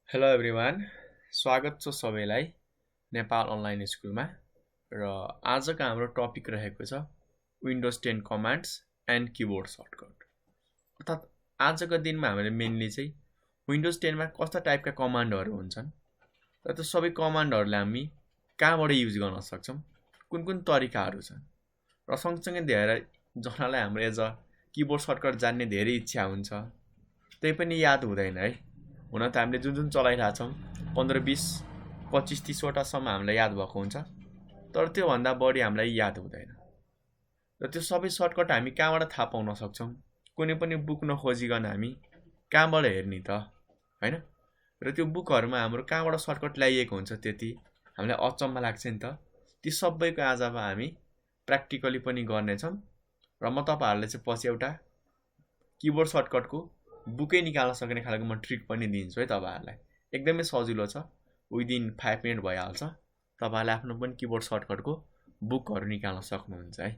Hello everyone, स्वागत छ सबैलाई नेपाल अनलाइन स्कुलमा। र आजको हाम्रो टपिक रहेको छ windows 10 commands and keyboard shortcut. अर्थात् आजको दिनमा हामीले मेनली चाहिँ विन्डोज 10 मा कस्ता टाइपका कमान्डहरू हुन्छन् र त्यो सबै कमान्डहरूलाई हामी कहाँबाट युज गर्न सक्छौँ, कुन कुन तरिकाहरू छन् र सँगसँगै धेरै जनालाई हाम्रो एज अ किबोर्ड सर्टकट जान्ने धेरै इच्छा हुन्छ, त्यही पनि याद हुँदैन है। हुन त हामीले जुन जुन चलाइरहेछौँ 15, 20, 25, 30वटासम्म हामीलाई याद भएको हुन्छ, तर त्योभन्दा बढी हामीलाई याद हुँदैन। र त्यो सबै सर्टकट हामी कहाँबाट थाहा पाउन सक्छौँ? कुनै पनि बुक नखोजिकन हामी कहाँबाट हेर्ने त, होइन? र त्यो बुकहरूमा हाम्रो कहाँबाट सर्टकट ल्याइएको हुन्छ त्यति हामीलाई अचम्म लाग्छ नि त। ती सबैको आज अब हामी प्र्याक्टिकली पनि गर्नेछौँ र म तपाईँहरूलाई चाहिँ पछि एउटा किबोर्ड सर्टकटको बुकै निकाल्न सक्ने खालको म ट्रिक पनि दिन्छु है तपाईँहरूलाई। एकदमै सजिलो छ, विदिन 5 मिनट भइहाल्छ। तपाईँहरूले आफ्नो पनि किबोर्ड सर्टकटको बुकहरू निकाल्न सक्नुहुन्छ है।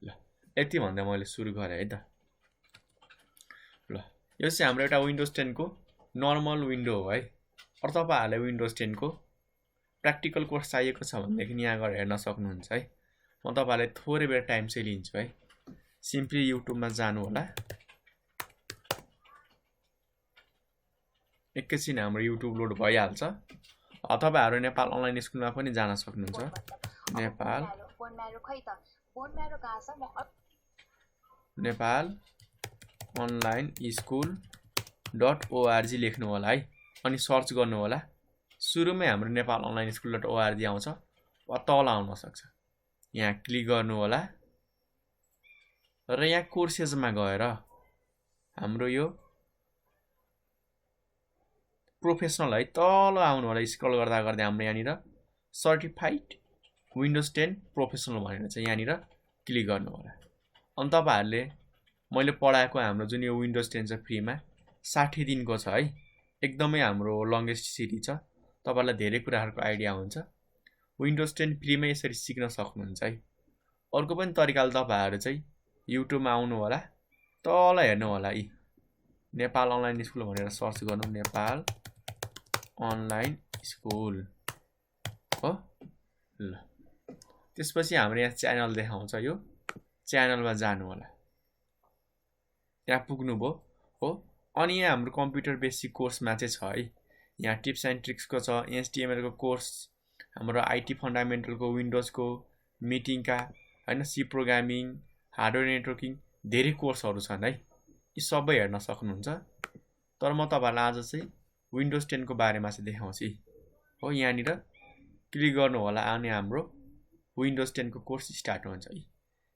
ल, यति भन्दा मैले सुरु गरेँ है त। ल, यो चाहिँ हाम्रो एउटा विन्डोज 10 को नर्मल विन्डो हो है। अरू तपाईँहरूले विन्डोज 10 को प्र्याक्टिकल कोर्स चाहिएको छ भनेदेखि यहाँ गएर हेर्न सक्नुहुन्छ है। म तपाईँहरूलाई थोरै बेर टाइम चाहिँ लिन्छु है। सिम्पली युट्युबमा जानु होला। एकैछिन हाम्रो युट्युब लोड भइहाल्छ। तपाईँहरू नेपाल अनलाइन स्कुलमा पनि जान सक्नुहुन्छ। नेपाल अनलाइन स्कुल .org लेख्नु होला है, अनि सर्च गर्नु होला। सुरुमै हाम्रो नेपाल अनलाइन स्कुल .org आउँछ वा तल आउन सक्छ। यहाँ क्लिक गर्नु होला र यहाँ कोर्सेसमा गएर हाम्रो यो प्रोफेसनल है तल आउनु होला। स्क्रल गर्दा गर्दै हाम्रो यहाँनिर सर्टिफाइड विन्डोज 10 प्रोफेसनल भनेर चाहिँ यहाँनिर क्लिक गर्नु होला। अनि तपाईँहरूले मैले पढाएको हाम्रो जुन यो विन्डोज 10 छ फ्रीमा 60 दिनको छ है। एकदमै हाम्रो लङ्गेस्ट सिरिज छ। तपाईँलाई धेरै कुराहरूको आइडिया हुन्छ। विन्डोज 10 फ्रीमा यसरी सिक्न सक्नुहुन्छ है। अर्को पनि तरिकाले तपाईँहरू चाहिँ युट्युबमा आउनु होला, तल हेर्नु होला यी नेपाल अनलाइन स्कुल भनेर सर्च गर्नु। नेपाल अनलाइन स्कुल हो। ल, त्यसपछि हाम्रो यहाँ च्यानल देखाउँछ, यो च्यानलमा जानु होला। यहाँ पुग्नुभयो हो। अनि यहाँ हाम्रो कम्प्युटर बेसिक कोर्समा चाहिँ छ है। यहाँ टिप्स एन्ड ट्रिक्सको छ, HTML को कोर्स, हाम्रो IT फन्डामेन्टलको, विन्डोजको, मिटिङका होइन, सी प्रोग्रामिङ, हार्डवेयर नेटवर्किङ, धेरै कोर्सहरू छन् है। यी सबै हेर्न सक्नुहुन्छ। तर म तपाईँहरूलाई आज चाहिँ विन्डोज 10 को बारेमा चाहिँ देखाउँछु हो। यहाँनिर क्लिक गर्नु होला अनि हाम्रो विन्डोज 10 को कोर्स स्टार्ट हुन्छ है।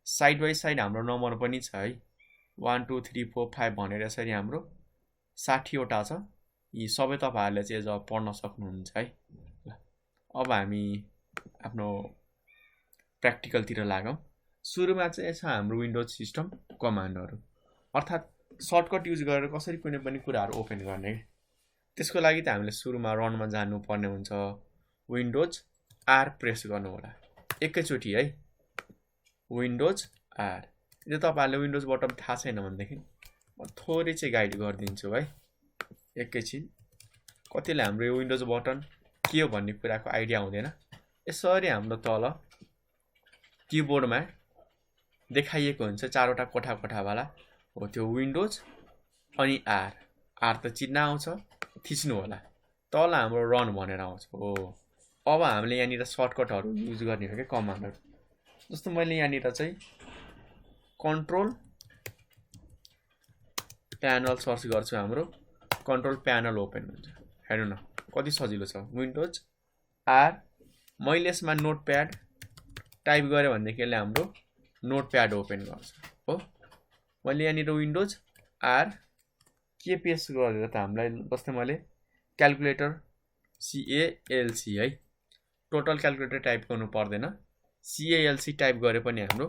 साइड बाई साइड हाम्रो नम्बर पनि छ है, 1 2 3 4 5 भनेर यसरी हाम्रो 60वटा छ। यी सबै तपाईँहरूले चाहिँ अब पढ्न सक्नुहुन्छ है। अब हामी आफ्नो प्र्याक्टिकलतिर लागौँ। सुरुमा चाहिँ छ हाम्रो विन्डोज सिस्टम कमान्डहरू, अर्थात् सर्टकट युज गरेर कसरी कुनै पनि कुराहरू ओपन गर्ने। त्यसको लागि त हामीले सुरुमा रनमा जानुपर्ने हुन्छ। विन्डोज R प्रेस गर्नु होला एकैचोटि है। Windows R। यो तपाईँहरूले विन्डोज बटन थाहा छैन भनेदेखि म थोरै चाहिँ गाइड गरिदिन्छु है। एकैछिन, कतिले हाम्रो यो विन्डोज बटन के हो भन्ने कुराको आइडिया हुँदैन। यसरी हाम्रो तल किबोर्डमा देखाइएको हुन्छ 4वटा कोठा कोठावाला हो, त्यो विन्डोज अनि R त चिन्ह आउँछ, थिच्नु होला। तल हाम्रो रन भनेर आउँछ हो। अब हामीले यहाँनिर सर्टकटहरू युज गर्ने हो क्या, कमान्डहरू। जस्तो मैले यहाँनिर चाहिँ कन्ट्रोल प्यानल सर्च गर्छु, हाम्रो कन्ट्रोल प्यानल ओपन हुन्छ। हेर्नु न कति सजिलो छ। विन्डोज R, मैले यसमा नोटप्याड टाइप गरेँ भनेदेखि यसले हाम्रो नोटप्याड ओपन गर्छ हो। मैले यहाँनिर विन्डोज R के पेस्ट गरेर त हामीलाई, जस्तै मैले क्यालकुलेटर CALC है, टोटल क्यालकुलेटर टाइप गर्नु पर्दैन, CALC टाइप गरे पनि हाम्रो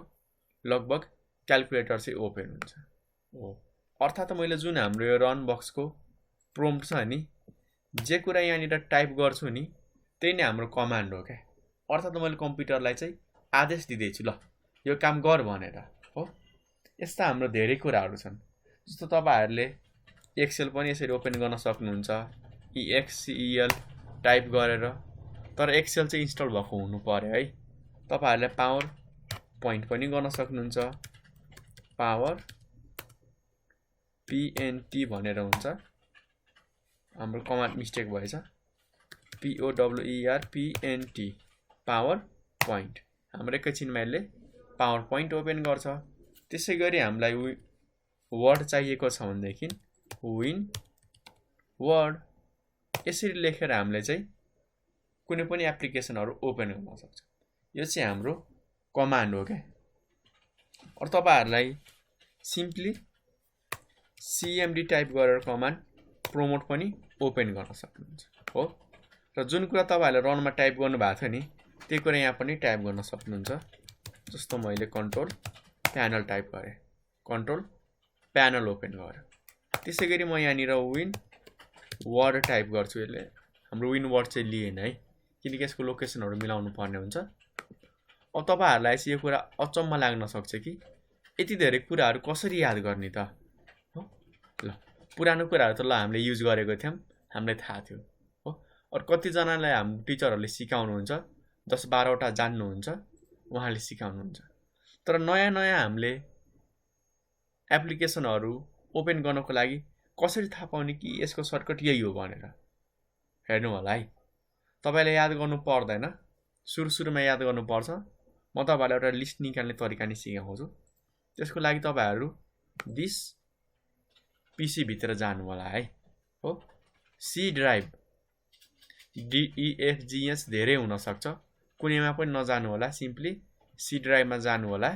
लगभग क्यालकुलेटर चाहिँ ओपन हुन्छ हो। अर्थात् मैले जुन हाम्रो यो रन बक्सको प्रोम्प्ट छ नि, जे कुरा यहाँनिर टाइप गर्छु नि त्यही नै हाम्रो कमान्ड हो क्या। अर्थात् मैले कम्प्युटरलाई चाहिँ आदेश दिँदैछु, ल यो काम गर भनेर हो। यस्ता हाम्रो धेरै कुराहरू छन्। जस्तो तपाईँहरूले एक्सेल पनि यसरी ओपन गर्न सक्नुहुन्छ, EXCEL टाइप गरेर, तर एक्सेल चाहिँ इन्स्टल भएको हुनु पर्यो है। तपाईहरुले पावर पोइन्ट पनि गर्न सक्नुहुन्छ, पावर PNT भनेर हुन्छ। हाम्रो कमान्ड मिस्टेक भएछ, POWER पावर पोइन्ट। हाम्रो एकैछिनमा यसले पावर पोइन्ट ओपन गर्छ। त्यसै गरी हामीलाई वर्ड चाहिएको छ भनेदेखि विन वर्ड यसरी लेखेर हामीले चाहिँ कुनै पनि एप्लिकेसनहरु ओपन गर्न सक्छ। यो चाहिँ हाम्रो कमान्ड हो के। अरु तपाईहरुलाई सिम्पली CMD टाइप गरेर कमान्ड प्रोमोट पनि ओपन गर्न सक्नुहुन्छ हो। र जुन कुरा तपाईहरुले रनमा टाइप गर्नु भएको थियो नि त्यही कुरा यहाँ पनि टाइप गर्न सक्नुहुन्छ। जस्तो मैले कन्ट्रोल प्यानल टाइप गरे, कन्ट्रोल प्यानल ओपन गर्यो। त्यसैगरी म यहाँनिर विन वर्ड टाइप गर्छु। यसले हाम्रो विन वर्ड चाहिँ लिएन है, किनकि यसको लोकेसनहरु मिलाउनु पर्ने हुन्छ। अब तपाईहरुलाई चाहिँ यो कुरा अचम्म लाग्न सक्छ कि यति धेरै कुराहरु कसरी याद गर्ने त हो। ल पुरानो कुराहरु त ल हामीले युज गरेको थियौं, हामीलाई थाहा थियो हो। अरु कति जनालाई हाम्रो टिचरहरुले सिकाउनुहुन्छ, 10-12 वटा जान्नुहुन्छ, उहाँले सिकाउनुहुन्छ। तर नयाँ नयाँ हामीले एप्लिकेसनहरु ओपन गर्नको लागि कसरी थाहा पाउने कि यसको सर्टकट यही हो भनेर। हेर्नु होला है, तपाईले याद गर्नु पर्दैन, सुरुमा याद गर्नु पर्छ। म तपाईलाई एउटा लिस्ट निकाल्ने तरिका नि सिकाउँछु। त्यसको लागि तपाईहरु दिस पीसी भित्र जानु होला है हो। सी ड्राइभ DEFGS धेरै हुन सक्छ, कुनैमा पनि नजानु होला, सिम्पली सी ड्राइभमा जानु होला।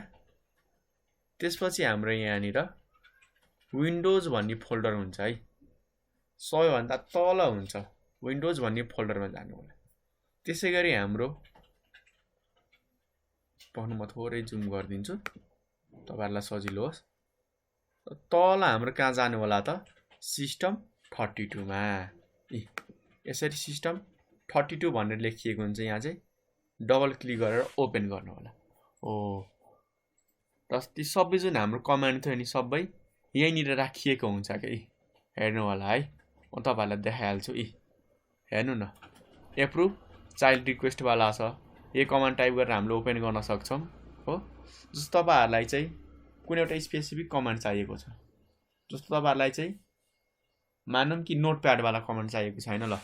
त्यसपछि हाम्रो यहाँनिर विन्डोज भन्ने फोल्डर हुन्छ है, सबैभन्दा तल हुन्छ विन्डोज भन्ने फोल्डरमा जानु होला। त्यसैगरी हाम्रो पढ्नु म थोरै जुम गर्दिन्छु तपाईहरुलाई सजिलो होस्। तल हाम्रो कहाँ जानु होला त सिस्टम 32 मा। यसरी सिस्टम 32 भनेर लेखिएको हुन्छ। यहाँ चाहिँ डबल क्लिक गरेर ओपन गर्नु होला। ओ र ती सबै जुन हाम्रो कमान्ड थियो नि सबै यहीँनिर राखिएको हुन्छ के। हेर्नु होला है, म तपाईहरुलाई देखाइहाल्छु। हेर्नु न, एप्रुभ चाइल्ड रिक्वेस्ट वाला छ। यो कमान्ड टाइप गरेर हामीले ओपन गर्न सक्छौं हो। जस्तो तपाईहरुलाई चाहिँ कुनै एउटा स्पेसिफिक कमान्ड चाहिएको छ, जस्तो तपाईहरुलाई चाहिँ मानौं कि नोटप्याड वाला कमान्ड चाहिएको छैन। ल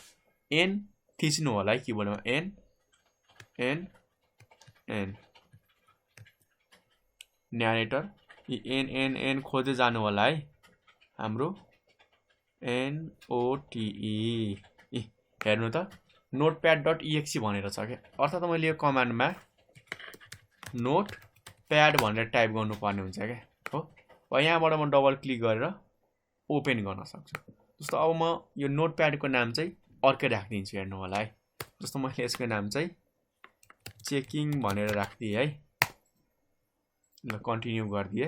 एन थिच्नु होला है किबोर्डमा, N N N narrator N खोज्दै जानु होला है। हाम्रो NOTE हेर्नु त notepad.exe भनेर छ के। अर्थात् मैले यो कमान्डमा नोटप्याड भनेर टाइप गर्नुपर्ने हुन्छ के हो। अब यहाँबाट म डबल क्लिक गरेर ओपन गर्न सक्छु। जस्तो अब म यो नोटप्याडको नाम चाहिँ अर्कै राख्दिन्छु। हेर्नु होला है, जस्तो मैले यसको नाम चाहिँ चेकिङ भनेर राख्दिए है। ल कन्टिन्यू गर्दिए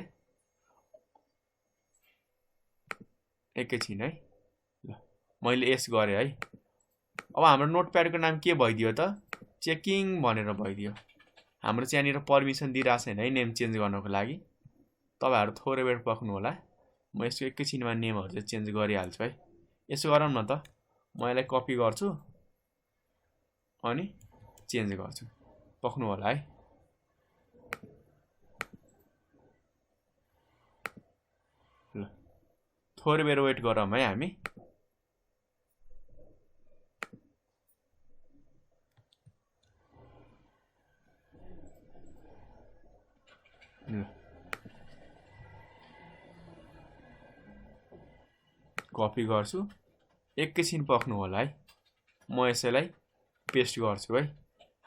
एकैछिन है। ल मैले यस गरे है। अब हाम्रो नोटप्याडको नाम के भइदियो त चेकिङ भनेर भइदियो। हाम्रो चाहिँ यहाँनिर पर्मिसन दिइरा छैन है नेम चेन्ज गर्नको लागि। तपाईहरु थोरै बेर पर्खनु होला, म यसको एकैछिनमा नेमहरु चाहिँ चेन्ज गरिहाल्छु है। यसो गरौँ न त, म यसलाई कपी गर्छु अनि चेन्ज गर्छु। पर्खनु होला है। ल थोरै बेर वेट गरौँ है हामी। कपी गर्छु, एकैछिन पर्खनु होला है। म यसैलाई पेस्ट गर्छु है।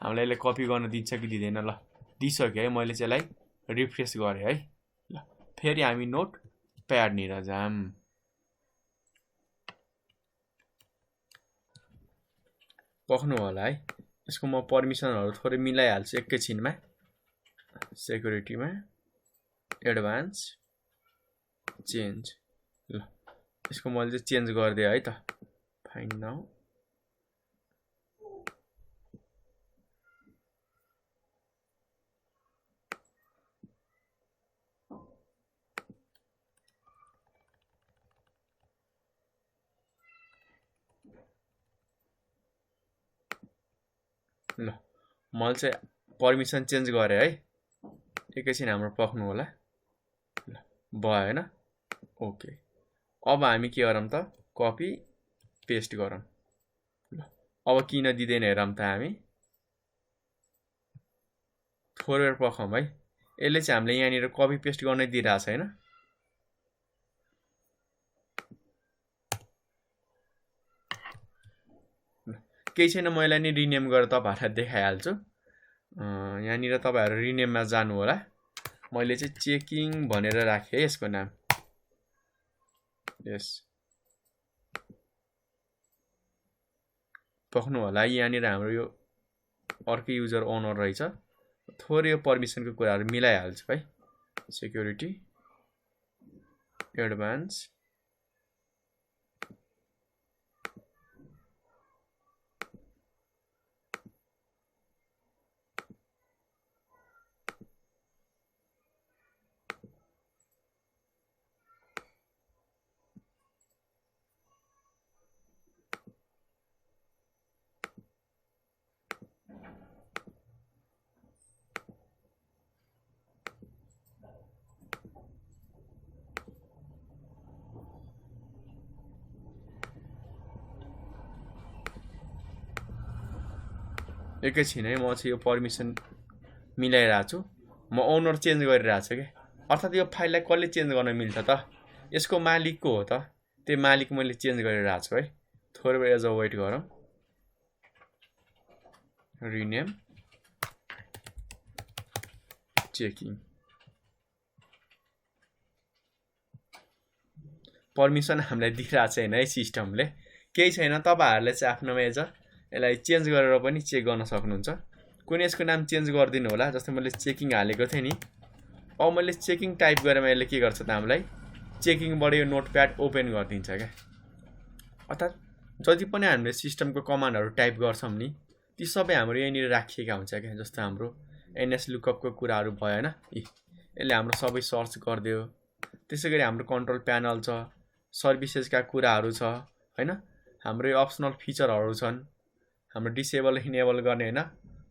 हामीलाई यसले कपी गर्न दिन्छ कि दिँदैन। ल दिइसक्यो है, मैले चाहिँ यसलाई रिफ्रेश गरे है। ल फेरि हामी नोट प्याड निर जाम। पर्खनु होला है, यसको म पर्मिसनहरु थोरै मिलाइहाल्छु एकैछिनमा। सेक्युरिटीमा एडभान्स चेन्ज। ल यसको मैले चाहिँ चेन्ज गरिदिए है त। फाइन नाउ ल मैले चाहिँ पर्मिसन चेन्ज गरेँ है, एकैछिन हाम्रो पक्नु होला। ल भयो हैन, ओके। अब हामी के गरौँ त, कपी पेस्ट गरौँ। ल अब किन दिँदैन हेरौँ त, हामी थोरै बेर पर्खौँ है। यसले चाहिँ हामीले यहाँनिर कपी पेस्ट गर्नै दिइरहेछ हैन। केही छैन, मैले नि रिनेम गरेर तपाईहरुलाई देखाइहाल्छु। यहाँनिर तपाईहरु रिनेममा जानु होला। मैले चाहिँ चेकिङ भनेर राखेँ यसको नाम। यस पक्नु होला, यहाँनिर हाम्रो यो अर्कै युजर ओनर रहेछ। थोरै यो पर्मिसनको कुराहरु मिलाइहाल्छु है। सेक्युरिटी एडभान्स एकैछिन है, म चाहिँ यो पर्मिसन मिलाइरहेको छु। म ओनर चेन्ज गरिरहेको छु के। अर्थात् यो फाइललाई कसले चेन्ज गर्न मिल्छ त, यसको मालिकको हो त। त्यो मालिक मैले चेन्ज गरिरहेको छु है। थोरै बेर अझ वेट गरौँ। रिनेम चेकिङ पर्मिसन हामीलाई दिइरहेको छैन है सिस्टमले। केही छैन, तपाईहरुले चाहिँ आफ्नोमा एज यसलाई चेन्ज गरेर पनि चेक गर्न सक्नुहुन्छ। कुनै यसको नाम चेन्ज गरिदिनु होला। जस्तै मैले चेकिङ हालेको थिएँ नि, अब मैले चेकिङ टाइप गरेमा यसले के गर्छ त, हामीलाई चेकिङबाट यो नोटप्याड ओपन गरिदिन्छ क्या। अर्थात् जति पनि हामीले सिस्टमको कमान्डहरु टाइप गर्छौं नि, ती सबै हाम्रो यहीँनिर राखिएका हुन्छ क्या। जस्तो हाम्रो एनएस लुकअपको कुराहरु भयो हैन, यसले हाम्रो सबै सर्च गरिदियो। त्यसैगरी हाम्रो कन्ट्रोल प्यानल छ, सर्भिसेसका कुराहरु छ हैन, हाम्रो यो अप्सनल फिचरहरु छन्, हाम्रो डिसेबल इनेबल गर्ने हैन,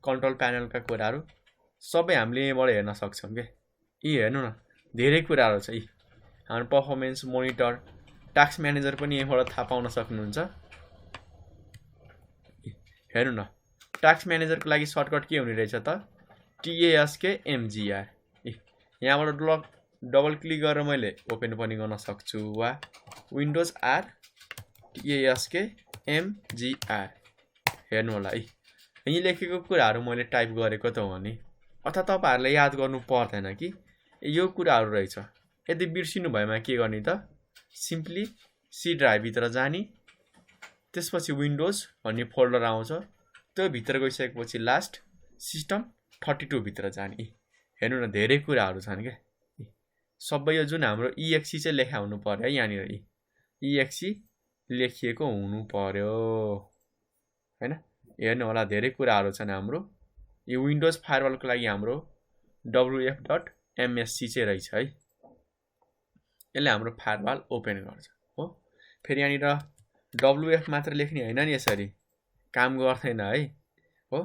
कन्ट्रोल प्यानलका कुराहरु सबै हामीले यहीँबाट हेर्न सक्छौं के। यी हेर्नु न, धेरै कुराहरु छ। यी हाम्रो परफर्मेन्स मोनिटर, टास्क म्यानेजर पनि यहीँबाट थाहा पाउन सक्नुहुन्छ। हेर्नु न, टास्क म्यानेजरको लागि सर्टकट के हुने रहेछ त, TASKMGR। यहाँबाट डबल क्लिक गरेर मैले ओपन पनि गर्न सक्छु, वा विन्डोज R TASKMGR। हेर्नु होला है, यही लेखेको कुराहरु मैले टाइप गरेको त हो नि। अर्थात् तपाईहरुले याद गर्नु पर्दैन कि यो कुराहरु रहेछ। यदि बिर्सिनु भएमा के गर्ने त, सिम्पली सी ड्राइभ भित्र जाने, त्यसपछि विन्डोज भन्ने फोल्डर आउँछ, त्यो भित्र गइसकेपछि लास्ट सिस्टम 32 भित्र जाने। हेर्नु न, धेरै कुराहरु छन् के। सबै यो जुन हाम्रो EXE चाहिँ लेखा हुनु पर्यो है, यहाँनिर EXE लेखिएको हुनु पर्यो हैन। हेर्नु होला, धेरै कुराहरु छन् हाम्रो। यो विन्डोज फायरवलको लागि हाम्रो wf.msc चाहिँ रहेछ है। यसले हाम्रो फायरवल ओपन गर्छ हो। फेरि यहाँनिर wf मात्र लेख्ने हैन नि, यसरी काम गर्दैन है हो।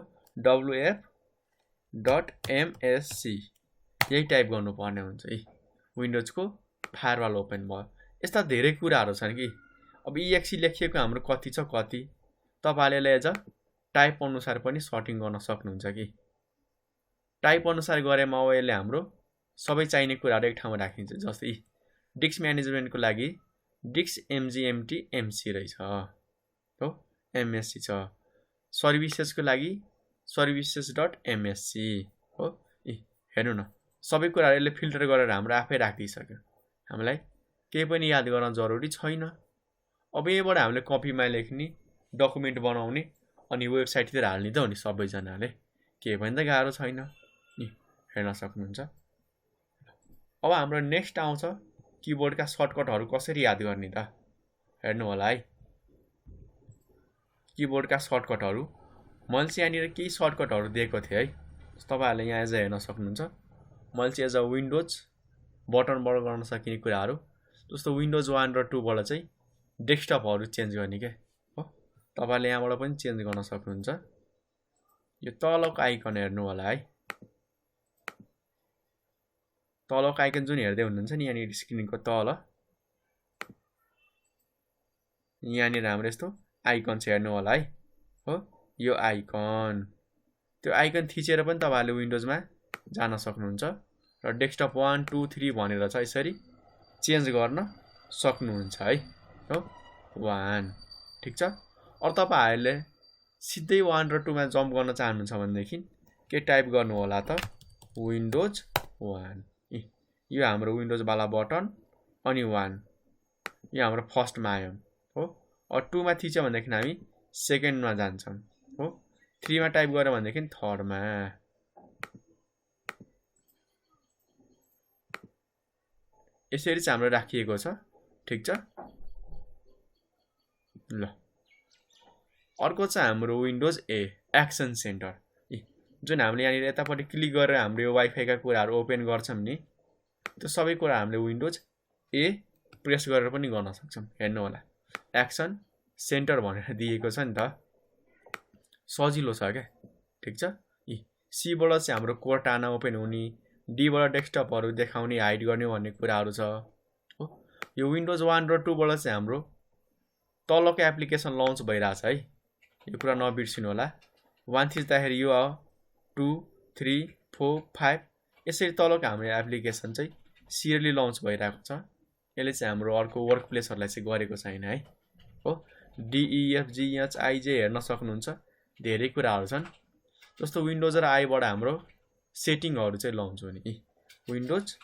wf.msc यही टाइप गर्नुपर्ने हुन्छ है। विन्डोजको फायरवल ओपन भयो। यस्ता धेरै कुराहरु छन् कि। अब EXE लेखिएको हाम्रो कति छ, कति तपाईहरुले एज टाइप अनुसार पनि सर्टिङ गर्न सक्नुहुन्छ कि। टाइप अनुसार गरेमा अब यसले हाम्रो सबै चाहिने कुराहरु एक ठाउँमा राखिन्छ। जस्तै डिस्क म्यानेजमेन्टको लागि डिस्क MGMT MC रहेछ हो, MSC छ। सर्भिसेसको लागि services.msc हो। हेर्नु न, सबै कुराहरु यसले फिल्टर गरेर हाम्रो आफै राखिदिसक्यो। हामीलाई केही पनि याद गर्न जरुरी छैन। अब यहीबाट हामीले कपीमा लेख्ने, डकुमेन्ट बनाउने अनि वेबसाइटतिर हाल्ने त हो नि सबैजनाले। केही पनि त गाह्रो छैन नि, हेर्न सक्नुहुन्छ। अब हाम्रो नेक्स्ट आउँछ किबोर्डका सर्टकटहरु कसरी याद गर्ने त। हेर्नु होला है, किबोर्डका सर्टकटहरु मैले चाहिँ यहाँनिर केही सर्टकटहरु दिएको थिएँ है। तपाईहरुले यहाँ एज हेर्न सक्नुहुन्छ। मैले चाहिँ एज विन्डोज बटनबाट गर्न सकिने कुराहरु, जस्तो विन्डोज 1 र 2 बाट चाहिँ डेस्कटपहरु चेन्ज गर्ने के हो। तपाईहरुले यहाँबाट पनि चेन्ज गर्न सक्नुहुन्छ। यो तलको आइकन हेर्नु होला है। तलको आइकन जुन हेर्दै हुनुहुन्छ नि यहाँनिर स्क्रिनको तल यहाँनिर हाम्रो यस्तो आइकन छ हेर्नु होला है। हो यो आइकन, त्यो आइकन थिचेर पनि तपाईहरुले विन्डोजमा जान सक्नुहुन्छ र डेस्कटप 1 2 3 भनेर छ यसरी चेन्ज गर्न सक्नुहुन्छ है। हो 1 ठीक छ। अरु तपाईहरुले सिधै 1 र 2 मा जम्प गर्न चाहनुहुन्छ भनेदेखि के टाइप गर्नु होला त विन्डोज 1। यो हाम्रो विन्डोज वाला बटन अनि 1 यो हाम्रो फर्स्ट मा आयो हो। और 2 मा थिच्यो भनेदेखि हामी सेकेन्ड मा जान्छौं हो। 3 मा टाइप गर्यो भनेदेखि थर्ड मा। यसरी चाहिँ हाम्रो राखिएको छ ठीक छ। ल अर्को चाहिँ हाम्रो विन्डोज ए एक्सन सेन्टर जुन हामीले यहाँनिर यतापट्टि क्लिक गरेर हाम्रो यो वाइफाई का कुराहरु ओपन गर्छौं नि त्यो सबै कुरा हामीले विन्डोज ए प्रेस गरेर पनि गर्न सक्छौं। हेर्नु होला एक्सन सेन्टर भनेर दिएको छ नि त, सजिलो छ के ठीक छ। सी बाट चाहिँ हाम्रो कोर्टाना ओपन हुने, डी बाट डेस्कटपहरु देखाउने हाइड गर्ने भन्ने कुराहरु छ हो। यो विन्डोज 1 र 2 बाट चाहिँ हाम्रो तलको एप्लिकेसन लन्च भइराछ है। यो कुरा नबिर्सिनु होला। 1 थिच्दाखेरि यो 2 3 4 5 यसरी तलको हाम्रो एप्लिकेसन चाहिँ सिरियली लन्च भइराको छ। यसले चाहिँ हाम्रो अर्को वर्क प्लेसहरुलाई चाहिँ गरेको छैन है। हो D E F G H I J हेर्न सक्नुहुन्छ। धेरै कुराहरु छन् जस्तो विन्डोज र आई बाट हाम्रो सेटिङहरु चाहिँ लन्च हुने। विन्डोज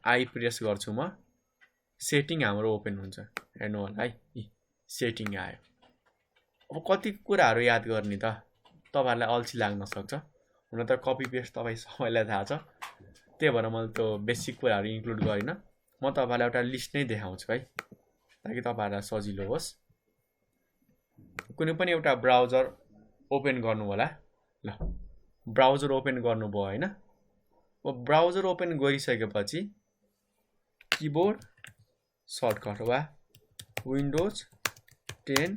आई प्रेस गर्छु म, सेटिङ हाम्रो ओपन हुन्छ हेर्नु होला है। सेटिङ आयो। अब कति कुराहरु याद गर्ने त तपाईहरुलाई अल्छी लाग्न सक्छ। हुन त कपी पेस्ट तपाई सबैलाई थाहा छ, त्यही भएर मैले त्यो बेसिक कुराहरु इन्क्लुड गरिन। म तपाईहरुलाई एउटा लिस्ट नै देखाउँछु है ताकि तपाईहरुलाई सजिलो होस्। कुनै पनि एउटा ब्राउजर ओपन गर्नु होला। ल ब्राउजर ओपन गर्नुभयो हैन। अब ब्राउजर ओपन गरिसकेपछि कीबोर्ड सर्टकट वा विन्डोज 10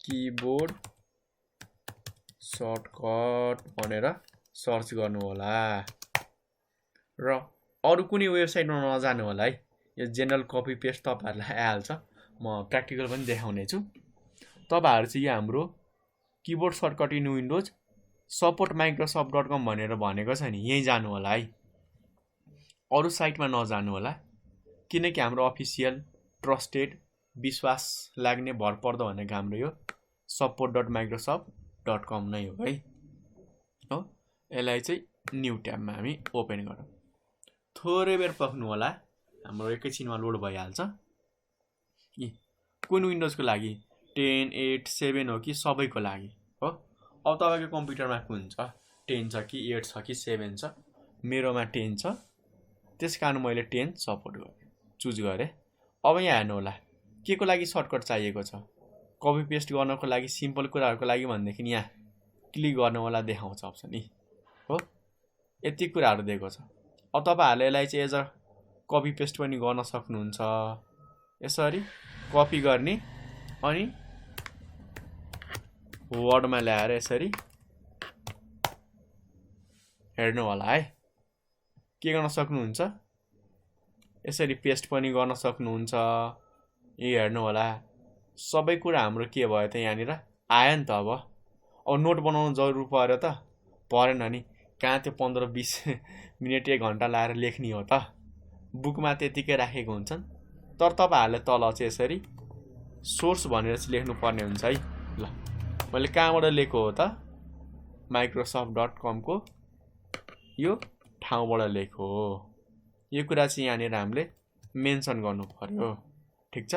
कीबोर्ड सर्टकट भनेर सर्च गर्नु होला र अरु कुनै वेबसाइटमा नजानु होला है। यो जेनरल कपी पेस्ट तपाईहरुलाई आइहाल्छ। म प्र्याक्टिकल पनि देखाउने छु। तपाईहरु चाहिँ यो हाम्रो keyboard shortcut in windows supportmicrosoft.com भनेर भनेको छ नि यही जानु होला है। अरु साइटमा नजानु होला किनकि हाम्रो अफिसियल ट्रस्टेड विश्वास लाग्ने भरपर्दो भनेको हाम्रो यो support.microsoft.com नै हो है। हो यसलाई चाहिँ न्यू ट्याबमा हामी ओपन गरौँ। थोरै बेर पर्खनु होला, हाम्रो एकैछिनमा लोड भइहाल्छ। कुन विन्डोजको लागि 10 8 7 हो कि सबैको लागि हो। अब तपाईको कम्प्युटरमा कुन छ 10 छ कि 8 छ कि 7 छ। मेरोमा 10 छ त्यसकारण मैले 10 सपोर्ट गरे चुज गरे। अब यहाँ हेर्नु होला के को लागि सर्टकट चाहिएको छ। कपी पेस्ट गर्नको लागि सिम्पल कुराहरुको लागि भन्देखि यहाँ क्लिक गर्नु होला देखाउँछ अप्सन नि हो। यति कुराहरु दिएको छ। अब तपाईहरुले यसलाई चाहिँ एज अ कपी पेस्ट पनि गर्न सक्नुहुन्छ। यसरी कपी गर्ने अनि वर्डमा ल्याएर यसरी हेर्नु होला है के गर्न सक्नुहुन्छ। यसरी पेस्ट पनि गर्न सक्नुहुन्छ। यो हेर्नु होला सबै कुरा हाम्रो के भयो त यहाँनिर आयो नि त। अब नोट बनाउन जरुरी पर्यो त परेन नि। कहाँ त्यो 15 20 मिनेट 1 घण्टा लाएर लेख्ने हो त। बुकमा त्यतिकै राखेको हुन्छन् तर तपाईहरुले तल चाहिँ यसरी सोर्स भनेर चाहिँ लेख्नु पर्ने हुन्छ है। ल मैले कहाँबाट लेखेको हो त microsoft.com को यो ठाउँबाट लेखेको हो। यो कुरा चाहिँ यहाँनिर हामीले मेन्सन गर्नु पर्यो ठीक छ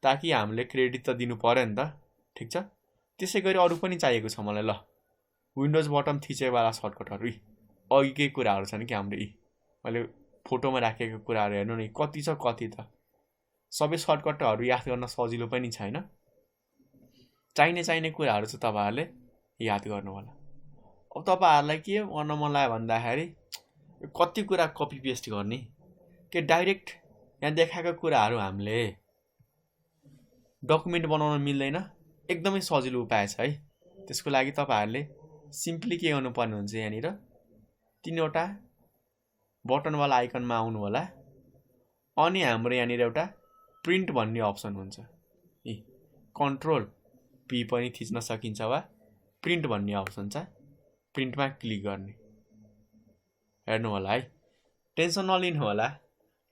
ताकि हामीले क्रेडिट त दिनु पर्यो नि त ठीक छ। त्यसैगरी अरु पनि चाहिएको छ मलाई। ल विन्डोज बटन थिचेवाला सर्टकटहरु अघिकै कुराहरु छन् कि हाम्रो मैले फोटोमा राखेको कुराहरु हेर्नु नि कति छ कति त। सबै सर्टकटहरु याद गर्न सजिलो पनि छैन। चाहिने कुराहरु चाहिँ तपाईहरुले याद गर्नु होला। अब तपाईहरुलाई के गर्न मन लाग्यो भन्दाखेरि कति कुरा कपी पेस्ट गर्ने के डाइरेक्ट यहाँ देखाएको कुराहरु हामीले डकुमेन्ट बनाउन मिल्दैन। एकदमै सजिलो उपाय छ है। त्यसको लागि तपाईहरुले सिम्पली के गर्नुपर्ने हुन्छ यहाँनिर तीनवटा बटनवाला आइकनमा आउनु होला अनि हाम्रो यहाँनिर एउटा प्रिन्ट भन्ने अप्सन हुन्छ कन्ट्रोल पी पनि थिच्न सकिन्छ वा प्रिन्ट भन्ने अप्सन छ प्रिन्टमा क्लिक गर्ने हेर्नु होला है टेन्सन नलिनु होला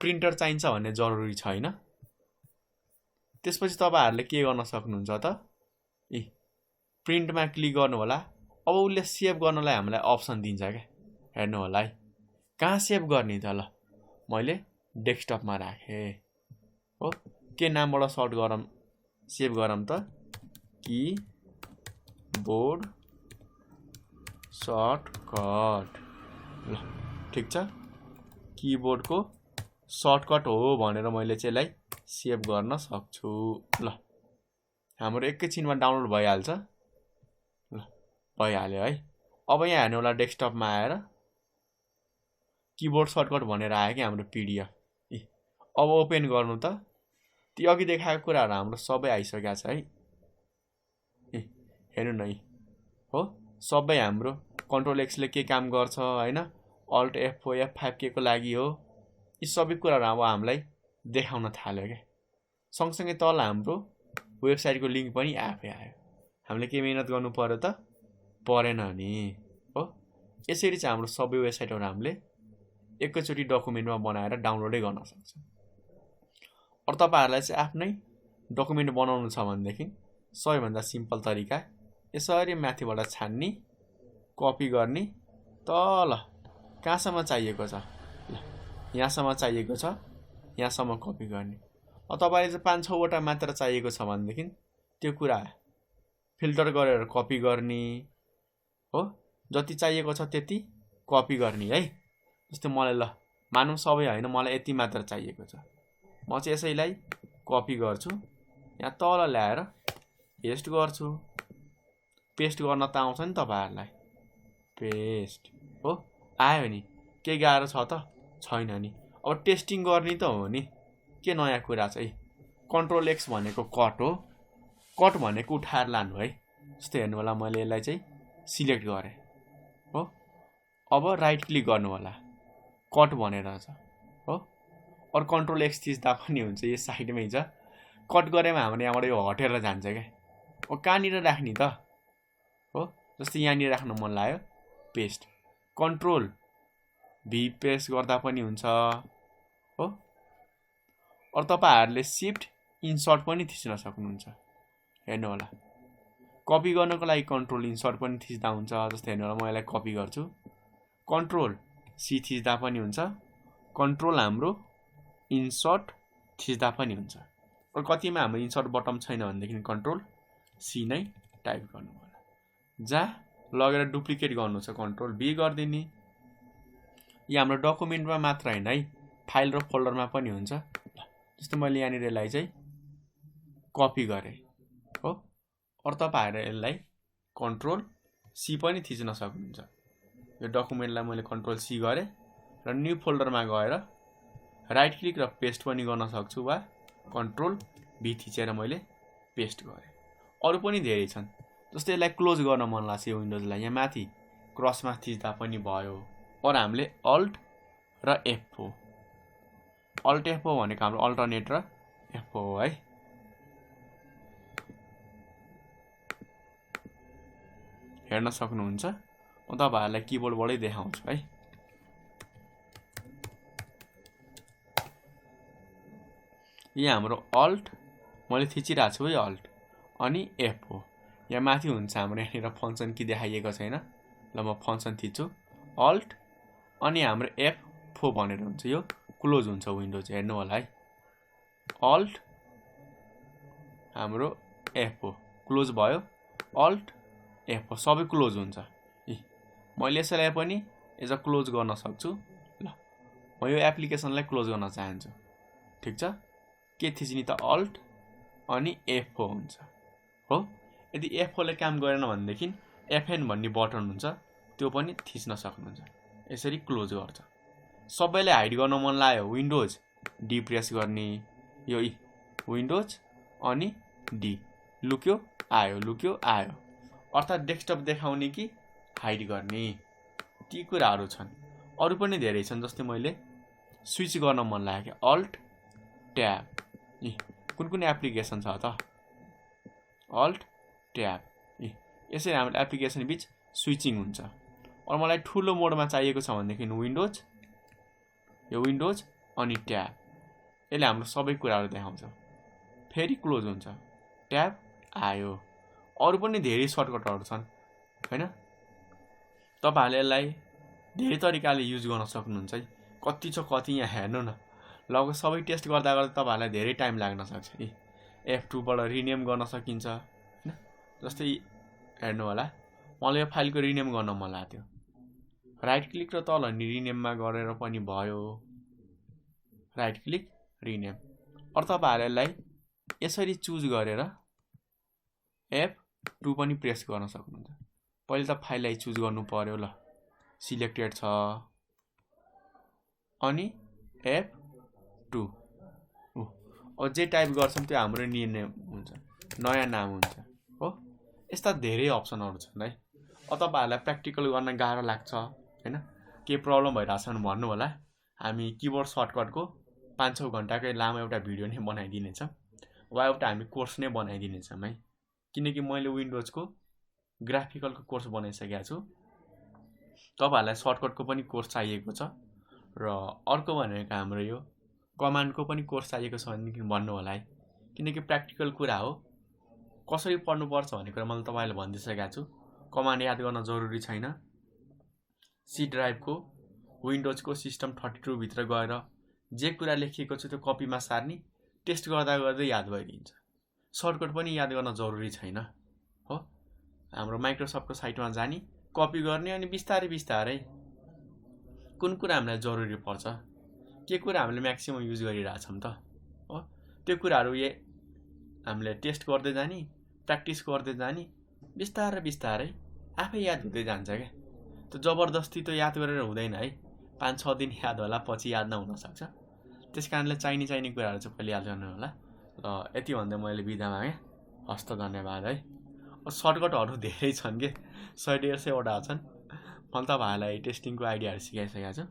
प्रिन्टर चाहिन्छ भन्ने जरुरी छैन त्यसपछि तपाईहरुले के गर्न सक्नुहुन्छ त प्रिन्टमा क्लिक गर्नु होला अब उले सेभ गर्नलाई हामीलाई अप्सन दिन्छ के हेर्नु होला है कहाँ सेभ गर्ने त ल मैले डेस्कटपमा राखे हो के नामबाट सर्ट गरम सेभ गरम त कीबोर्ड सर्टकट ल ठीक छ कीबोर्डको सर्टकट हो भनेर मैले चाहिँ यसलाई सेभ गर्न सक्छु ल हाम्रो एकैछिनमा डाउनलोड भइहाल्छ ल भइहाल्यो है अब यहाँ हेर्नु होला डेस्कटपमा आएर कीबोर्ड सर्टकट भनेर आयो कि हाम्रो पीडीएफ अब ओपन गर्नु त ती अघि देखाएको कुराहरु हाम्रो सबै आइसकेको छ है हेर्नु न हो सबै हाम्रो कन्ट्रोल एक्स ले के काम गर्छ हैन अल्ट F4 F5 के को लागि हो यी सबै कुराहरु अब हामीलाई देखाउन थाल्यो के सँगसँगै तल हाम्रो वेबसाइटको लिंक पनि आफै आयो हामीले के मेहनत गर्नु पर्यो त परेन नि हो यसरी चाहिँ हाम्रो सबै वेबसाइटहरु हामीले एकैचोटी डकुमेन्टमा बनाएर डाउनलोडै गर्न सक्छ अरु तपाईहरुलाई चाहिँ आफ्नै डकुमेन्ट बनाउनु छ भनेदेखि सबैभन्दा सिम्पल तरिका यसरी माथिबाट छान्नी कपी गर्ने तल कहाँसम्म चाहिएको छ ल यहाँसम्म चाहिएको छ यहाँसम्म कपी गर्ने अब तपाईले चाहिँ 5-6 वटा मात्र चाहिएको छ भनेदेखि त्यो कुरा फिल्टर गरेर कपी गर्ने हो जति चाहिएको छ त्यति कपी गर्ने है जस्तै मलाई ल मानौं सबै हैन मलाई यति मात्र चाहिएको छ म चाहिँ यसैलाई कपी गर्छु यहाँ तल ल्याएर पेस्ट गर्छु पेस्ट गर्न त आउँछ नि तपाईहरुलाई पेस्ट हो आयो नि के गाह्रो छ त छैन नि अब टेस्टिङ गर्ने त हो नि के नयाँ कुरा छ है कन्ट्रोल एक्स भनेको कट हो कट भनेको उठाएर लानु है जस्तै हेर्नु होला मैले यसलाई चाहिँ सिलेक्ट गरे हो अब राइट क्लिक गर्नु होला कट भनेर छ हो और कन्ट्रोल एक्स थिच्दा पनि हुन्छ यो साइडमै छ कट गरेमा हाम्रो यहाँबाट यो हटेर जान्छ के ओ कहाँनिर राख्नी त हो जस्तै यहाँनिर राख्न मन लाग्यो पेस्ट कन्ट्रोल भी प्रेस गर्दा पनि हुन्छ हो और तपाईहरुले शिफ्ट इन्सर्ट पनि थिच्न सक्नुहुन्छ हेर्नु होला कपी गर्नको लागि कन्ट्रोल इन्सर्ट पनि थिच्दा हुन्छ जस्तै हेर्नु होला म यसलाई कपी गर्छु कन्ट्रोल सी थिच्दा पनि हुन्छ कन्ट्रोल हाम्रो इन्सर्ट थिच्दा पनि हुन्छ र कतिमा हाम्रो इन्सर्ट बटन छैन भनेदेखि कन्ट्रोल सी नै टाइप गर्नु होला जहाँ लगेर डुप्लिकेट गर्नु छ कन्ट्रोल बी गर्दिनी यो हाम्रो डकुमेन्टमा मात्र हैन है फाइल र फोल्डरमा पनि हुन्छ जस्तो मैले यहाँनिर यसलाई चाहिँ कपी गरे हो और तपाईहरुले यसलाई कन्ट्रोल सी पनि थिच्न सक्नुहुन्छ यो डकुमेन्टलाई मैले कन्ट्रोल सी गरे र न्यू फोल्डरमा गएर राइट क्लिक र पेस्ट पनि गर्न सक्छु वा कन्ट्रोल भी थिचेर मैले पेस्ट गरे अरु पनि धेरै छन् जस्तै यसलाई क्लोज गर्न मन लाग्छ यो विन्डोजलाई यहाँ माथि क्रसमा थिच्दा पनि भयो और हामीले अल्ट र F4 अल्ट F4 भनेको हाम्रो अल्टरनेट र F4 हो है हेर्न सक्नुहुन्छ म तपाईहरुलाई कीबोर्डबाटै देखाउँछु है यहाँ हाम्रो अल्ट मैले थिचिरहेको छु है अल्ट अनि F4 यहाँ माथि हुन्छ हाम्रो यहाँनिर फंक्सन की देखाइएको छैन ल म फंक्सन थिच्छु अल्ट अनि हाम्रो F4 भनेर हुन्छ यो क्लोज हुन्छ विन्डोज हेर्नु होला है अल्ट हाम्रो F4 क्लोज भयो अल्ट F4 सबै क्लोज हुन्छ मैले यसलाई पनि एज अ क्लोज गर्न सक्छु ल म यो एप्लिकेसनलाई क्लोज गर्न चाहन्छु ठीक छ के थिच्ने त अल्ट अनि F4 हुन्छ हो यदि F4 ले काम गरेन भनेदेखि FN भन्ने बटन हुन्छ त्यो पनि थिच्न सक्नुहुन्छ यसरी क्लोज गर्छ सबैले हाइड गर्न मन लाग्यो विन्डोज डी प्रेस गर्ने यो विन्डोज अनि डी लुक्यो आयो अर्थात् डेस्कटप देखाउने कि हाइड गर्ने, ती कुराहरू छन्। अरू पनि धेरै छन्, जस्तै मैले स्विच गर्न मन लाग्यो अल्ट ट्याब, कुन कुन एप्लिकेसन छ त, अल्ट ट्याब, यसरी हाम्रो एप्लिकेसन बिच स्विचिङ हुन्छ। अरू मलाई ठुलो मोडमा चाहिएको छ भनेदेखि विन्डोज, यो विन्डोज अनि ट्याब, यसले हाम्रो सबै कुराहरू देखाउँछ। फेरि क्लोज हुन्छ, ट्याब आयो। अरू पनि धेरै सर्टकटहरू छन् हैन, तपाईहरुले यसलाई धेरै तरिकाले युज गर्न सक्नुहुन्छ है। कति छ कति यहाँ हेर्नु न, लगभग सबै टेस्ट गर्दा गर्दा तपाईहरुलाई धेरै टाइम लाग्न सक्छ। F2 बाट रिनेम गर्न सकिन्छ हैन, जस्तै हेर्नु होला, मलाई यो फाइलको रिनेम गर्न मन लाग्थ्यो, राइट क्लिक र तल रिनेममा गरेर पनि भयो, राइट क्लिक रिनेम। अरु तपाईहरुले यसलाई यसरी चुज गरेर F2 पनि प्रेस गर्न सक्नुहुन्छ। पहिले त फाइललाई चुज गर्नु पर्यो, ल सिलेक्टेड छ, अनि F2 अब जे टाइप गर्छौं त्यो हाम्रो नेम हुन्छ, नयाँ नाम हुन्छ हो। यस्ता धेरै अप्सनहरु छन् है। अब तपाईहरुलाई प्र्याक्टिकल गर्न गाह्रो लाग्छ हैन, के प्रब्लम भइराछ भने भन्नु होला, हामी किबोर्ड सर्टकटको 5-6 घण्टाकै लामो एउटा भिडियो नै बनाइदिनेछ, वा एउटा हामी कोर्स नै बनाइदिनेछौँ है। किनकि मैले विन्डोजको ग्राफिकलको कोर्स बनाइसकेको छु, तपाईहरुलाई सर्टकटको पनि कोर्स चाहिएको छ, र अर्को भनेको हाम्रो यो कमान्डको पनि कोर्स चाहिएको छ भनेदेखि भन्नु होला है। किनकि प्र्याक्टिकल कुरा हो, कसरी पढ्नुपर्छ भन्ने कुरा मैले तपाईहरुलाई भनिदिइसकेको छु। कमान्ड याद गर्न जरुरी छैन, सी ड्राइभको विन्डोजको सिस्टम 32 भित्र गएर जे कुरा लेखिएको छ त्यो कपीमा सार्ने, टेस्ट गर्दा गर्दै याद भइदिन्छ। सर्टकट पनि याद गर्न जरुरी छैन हो। हाम्रो माइक्रोसफ्टको साइटमा जाने, कपी गर्ने, अनि बिस्तारै बिस्तारै कुन कुरा हामीलाई जरुरी पर्छ, के कुरा हामीले म्याक्सिमम युज गरिरहेछौं त हो, त्यो कुराहरु हामीले टेस्ट गर्दै जाने, प्र्याक्टिस गर्दै जाने, बिस्तारै बिस्तारै आफै याद हुँदै जान्छ के। त्यो जबरजस्ती त याद गरेर हुँदैन है, 5-6 दिन याद होला, पछि याद नहुन सक्छ। त्यसकारणले चाहिने कुराहरु चाहिँ पहिले याद गर्नु होला। ल यति भन्दै मैले बिदा मागे, हस्त धन्यवाद है। सर्टकटहरु धेरै छन् के, 100-150 वटा छन्। मैले तपाईहरुलाई टेस्टिङको आइडियाहरु सिकाइसकेको छु।